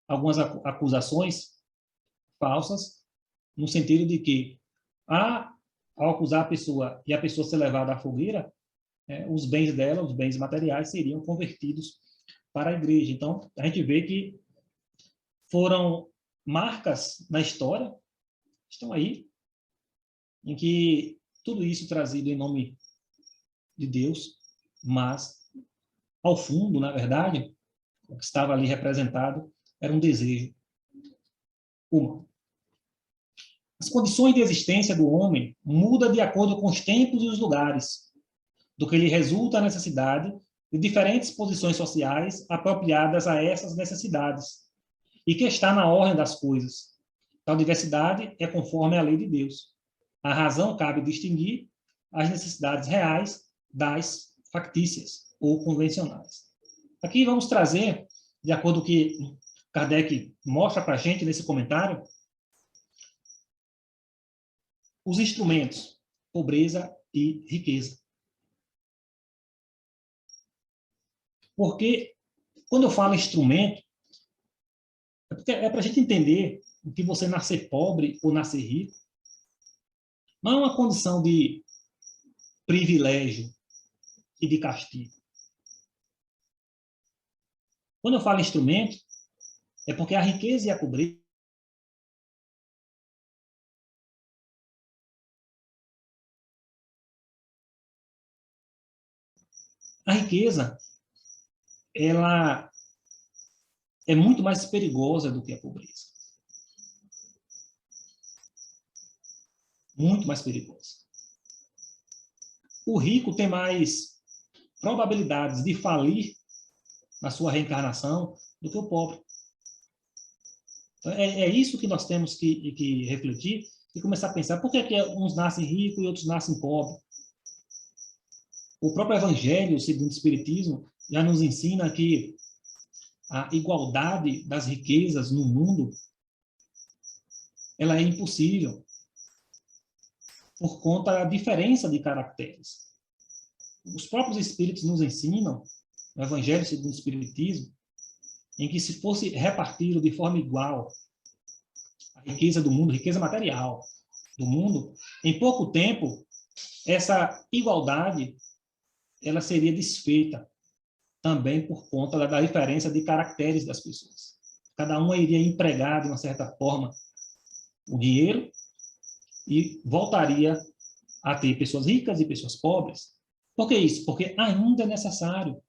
Speaker 3: algumas acusações falsas, no sentido de que, ao acusar a pessoa e a pessoa ser levada à fogueira, os bens dela, os bens materiais, seriam convertidos para a igreja. Então, a gente vê que foram marcas na história, estão aí, em que tudo isso trazido em nome de Deus, mas, ao fundo, na verdade, o que estava ali representado era um desejo humano. As condições de existência do homem mudam de acordo com os tempos e os lugares, do que lhe resulta a necessidade de diferentes posições sociais apropriadas a essas necessidades, e que está na ordem das coisas. Tal diversidade é conforme a lei de Deus. A razão cabe distinguir as necessidades reais das factícias ou convencionais. Aqui vamos trazer, de acordo com o que Kardec mostra para a gente nesse comentário, os instrumentos, pobreza e riqueza. Porque, quando eu falo instrumento, é para a gente entender que você nascer pobre ou nascer rico não é uma condição de privilégio, e de castigo. Quando eu falo instrumento, é porque a riqueza e a pobreza a riqueza, ela é muito mais perigosa do que a pobreza. Muito mais perigosa. O rico tem mais probabilidades de falir na sua reencarnação do que o pobre. Então, é isso que nós temos que refletir e começar a pensar. Por que uns nascem ricos e outros nascem pobres? O próprio Evangelho, segundo o Espiritismo, já nos ensina que a igualdade das riquezas no mundo ela é impossível por conta da diferença de caracteres. Os próprios Espíritos nos ensinam, no Evangelho segundo o Espiritismo, em que se fosse repartido de forma igual a riqueza do mundo, riqueza material do mundo, em pouco tempo, essa igualdade ela seria desfeita também por conta da diferença de caracteres das pessoas. Cada uma iria empregar, de uma certa forma, o dinheiro e voltaria a ter pessoas ricas e pessoas pobres. Por que isso? Porque ainda é necessário.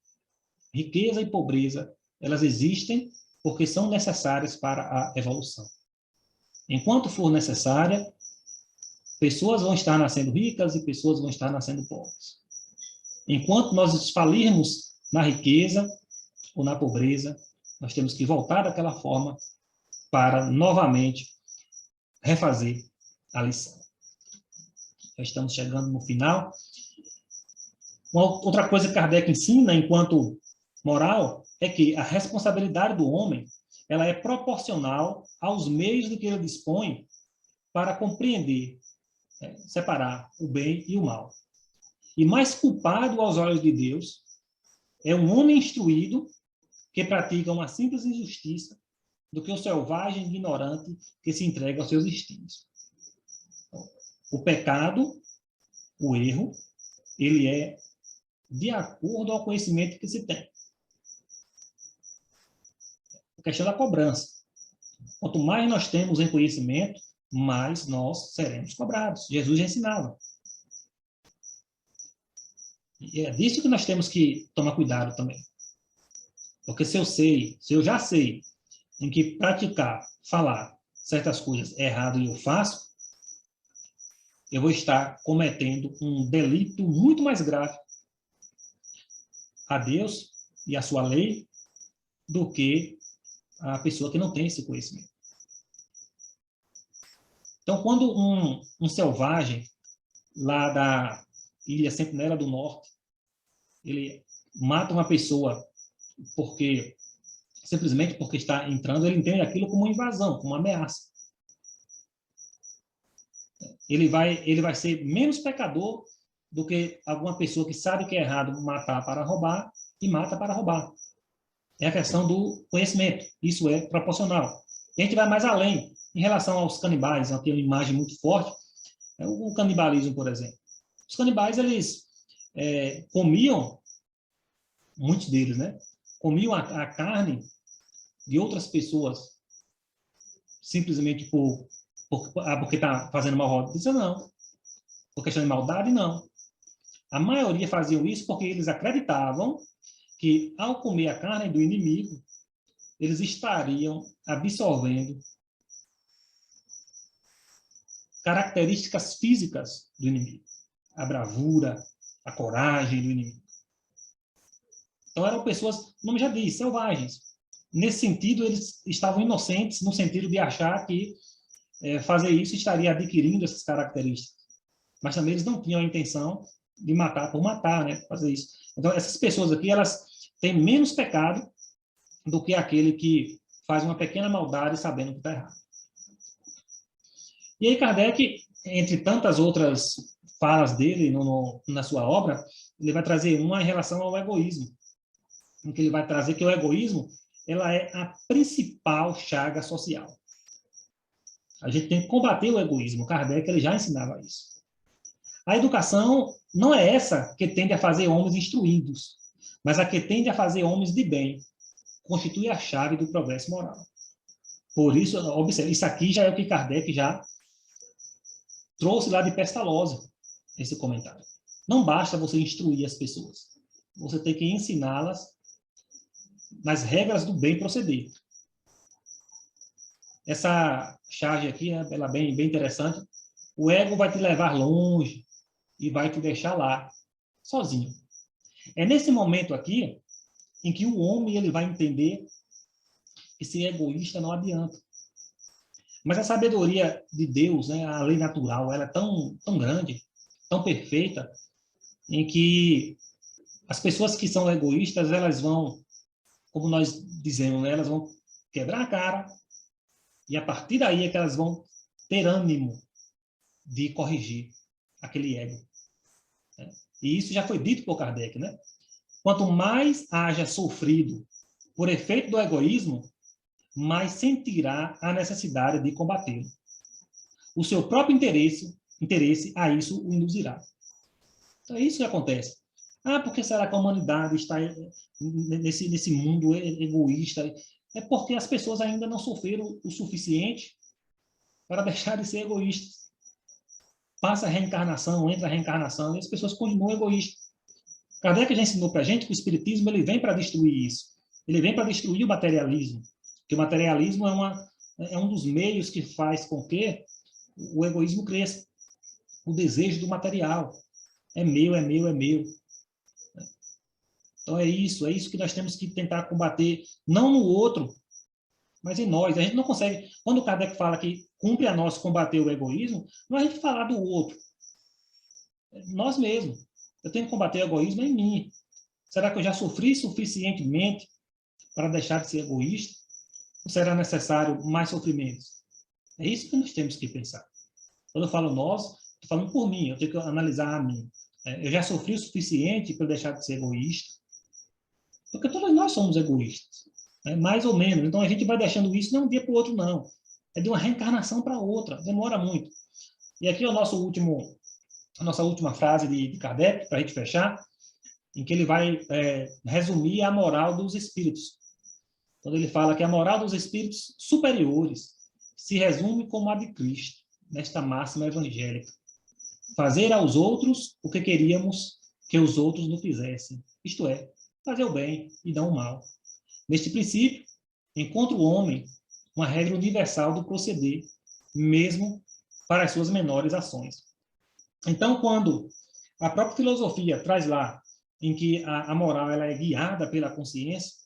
Speaker 3: Riqueza e pobreza, elas existem porque são necessárias para a evolução. Enquanto for necessária, pessoas vão estar nascendo ricas e pessoas vão estar nascendo pobres. Enquanto nós falirmos na riqueza ou na pobreza, nós temos que voltar daquela forma para novamente refazer a lição. Já estamos chegando no final. Outra coisa que Kardec ensina enquanto moral é que a responsabilidade do homem ela é proporcional aos meios de que ele dispõe para compreender, separar o bem e o mal. E mais culpado aos olhos de Deus é um homem instruído que pratica uma simples injustiça do que o selvagem ignorante que se entrega aos seus instintos. O pecado, o erro, ele é de acordo ao conhecimento que se tem. A questão da cobrança. Quanto mais nós temos em conhecimento, mais nós seremos cobrados. Jesus já ensinava. E é disso que nós temos que tomar cuidado também. Porque se eu já sei em que praticar, falar certas coisas é errado e eu faço, eu vou estar cometendo um delito muito mais grave a Deus e a sua lei do que a pessoa que não tem esse conhecimento. Então, quando um selvagem lá da ilha Sentinela do Norte, ele mata uma pessoa simplesmente porque está entrando, ele entende aquilo como uma invasão, como uma ameaça. Ele vai ser menos pecador do que alguma pessoa que sabe que é errado matar para roubar e mata para roubar. É a questão do conhecimento. Isso é proporcional. E a gente vai mais além. Em relação aos canibais, tem uma imagem muito forte. O canibalismo, por exemplo. Os canibais, eles comiam, muitos deles, né? Comiam a carne de outras pessoas simplesmente porque está fazendo mal roda. Isso não. Por questão de maldade, não. A maioria faziam isso porque eles acreditavam que, ao comer a carne do inimigo, eles estariam absorvendo características físicas do inimigo. A bravura, a coragem do inimigo. Então, eram pessoas, o nome já diz, selvagens. Nesse sentido, eles estavam inocentes, no sentido de achar que fazer isso estaria adquirindo essas características. Mas também eles não tinham a intenção de matar por matar, né? Fazer isso. Então, essas pessoas aqui, elas têm menos pecado do que aquele que faz uma pequena maldade sabendo que está errado. E aí, Kardec, entre tantas outras falas dele na sua obra, ele vai trazer uma em relação ao egoísmo, em que ele vai trazer que o egoísmo ela é a principal chaga social. A gente tem que combater o egoísmo. Kardec ele já ensinava isso. A educação não é essa que tende a fazer homens instruídos, mas a que tende a fazer homens de bem. Constitui a chave do progresso moral. Por isso, observe, isso aqui já é o que Kardec já trouxe lá de Pestalozzi, esse comentário. Não basta você instruir as pessoas. Você tem que ensiná-las nas regras do bem proceder. Essa charge aqui, ela é bem interessante. O ego vai te levar longe e vai te deixar lá, sozinho. É nesse momento aqui em que o homem ele vai entender que ser egoísta não adianta. Mas a sabedoria de Deus, né, a lei natural, ela é tão grande, tão perfeita, em que as pessoas que são egoístas, elas vão, como nós dizemos, né, elas vão quebrar a cara, e a partir daí é que elas vão ter ânimo de corrigir aquele ego. Né? E isso já foi dito por Kardec, né? Quanto mais haja sofrido por efeito do egoísmo, mais sentirá a necessidade de combatê-lo. O seu próprio interesse a isso o induzirá. Então é isso que acontece. Ah, por que será que a humanidade está nesse mundo egoísta? É porque as pessoas ainda não sofreram o suficiente para deixar de ser egoístas. Passa a reencarnação, entra a reencarnação, e as pessoas continuam egoístas. Kardec já ensinou para a gente que o Espiritismo ele vem para destruir isso. Ele vem para destruir o materialismo. Porque o materialismo é um dos meios que faz com que o egoísmo cresça. O desejo do material. É meu, é meu, é meu. Então é isso que nós temos que tentar combater, não no outro, mas em nós. A gente não consegue, quando o Kardec fala que cumpre a nós combater o egoísmo, não é a gente falar do outro. É nós mesmos. Eu tenho que combater o egoísmo em mim. Será que eu já sofri suficientemente para deixar de ser egoísta? Ou será necessário mais sofrimentos? É isso que nós temos que pensar. Quando eu falo nós, estou falando por mim, eu tenho que analisar a mim. Eu já sofri o suficiente para deixar de ser egoísta? Porque todos nós somos egoístas, né? Mais ou menos. Então a gente vai deixando isso não de um dia para o outro, não. É de uma reencarnação para outra, demora muito. E aqui é a nossa última frase de Kardec, para a gente fechar, em que ele vai resumir a moral dos espíritos. Quando ele fala que a moral dos espíritos superiores se resume como a de Cristo, nesta máxima evangélica. Fazer aos outros o que queríamos que os outros nos fizessem. Isto é, fazer o bem e não o mal. Neste princípio, encontra o homem uma regra universal do proceder, mesmo para as suas menores ações. Então, quando a própria filosofia traz lá, em que a moral ela é guiada pela consciência,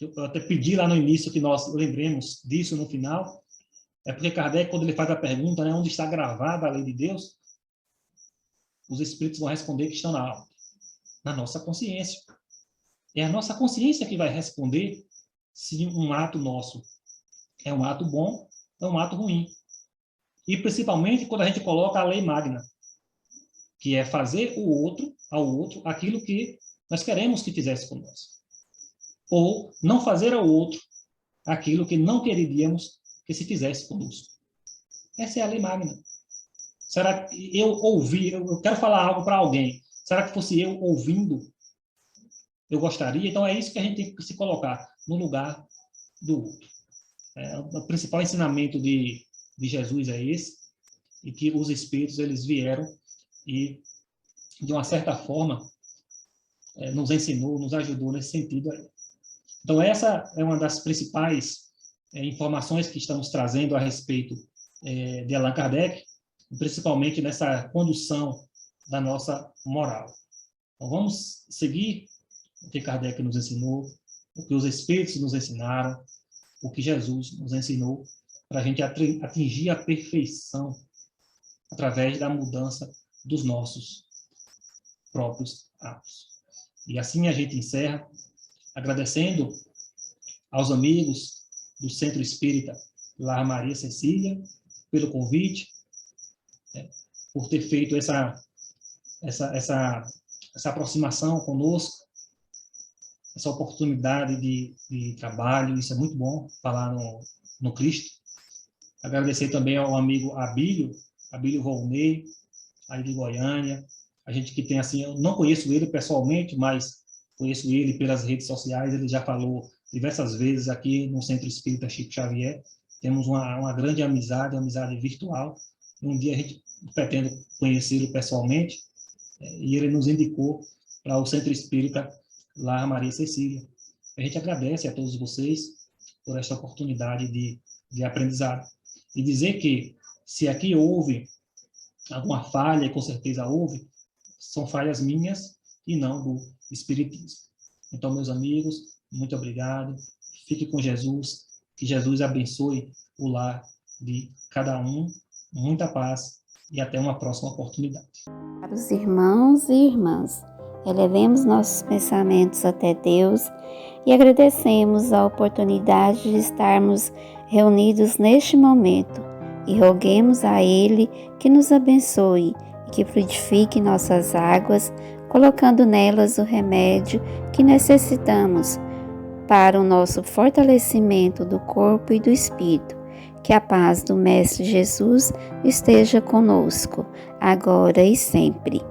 Speaker 3: eu até pedi lá no início que nós lembremos disso no final, é porque Kardec, quando ele faz a pergunta, né, onde está gravada a lei de Deus, os espíritos vão responder que estão na alma, na nossa consciência. É a nossa consciência que vai responder se um ato nosso é um ato bom ou é um ato ruim. E principalmente quando a gente coloca a lei magna, que é fazer ao outro aquilo que nós queremos que fizesse conosco. Ou não fazer ao outro aquilo que não queríamos que se fizesse conosco. Essa é a lei magna. Será que eu quero falar algo para alguém, será que fosse eu ouvindo, eu gostaria? Então é isso que a gente tem que se colocar no lugar do outro. O principal ensinamento de Jesus é esse, e que os espíritos eles vieram e, de uma certa forma, nos ensinou, nos ajudou nesse sentido aí. Então essa é uma das principais informações que estamos trazendo a respeito de Allan Kardec, principalmente nessa condução da nossa moral. Então vamos seguir o que Kardec nos ensinou, o que os espíritos nos ensinaram, o que Jesus nos ensinou, para a gente atingir a perfeição através da mudança dos nossos próprios atos. E assim a gente encerra, agradecendo aos amigos do Centro Espírita Lar Maria Cecília pelo convite, por ter feito essa aproximação conosco, essa oportunidade de trabalho. Isso é muito bom, falar no Cristo. Agradecer também ao amigo Abílio Volney, aí de Goiânia, a gente que tem assim, eu não conheço ele pessoalmente, mas conheço ele pelas redes sociais, ele já falou diversas vezes aqui no Centro Espírita Chico Xavier, temos uma grande amizade virtual, um dia a gente pretende conhecê-lo pessoalmente, e ele nos indicou para o Centro Espírita lá Maria Cecília. A gente agradece a todos vocês por esta oportunidade de aprendizado. E dizer que, se aqui houve alguma falha, e com certeza houve, são falhas minhas e não do Espiritismo. Então, meus amigos, muito obrigado. Fique com Jesus. Que Jesus abençoe o lar de cada um. Muita paz e até uma próxima oportunidade.
Speaker 4: Para os irmãos e irmãs, elevemos nossos pensamentos até Deus e agradecemos a oportunidade de estarmos reunidos neste momento e roguemos a Ele que nos abençoe e que frutifique nossas águas, colocando nelas o remédio que necessitamos para o nosso fortalecimento do corpo e do espírito. Que a paz do Mestre Jesus esteja conosco, agora e sempre.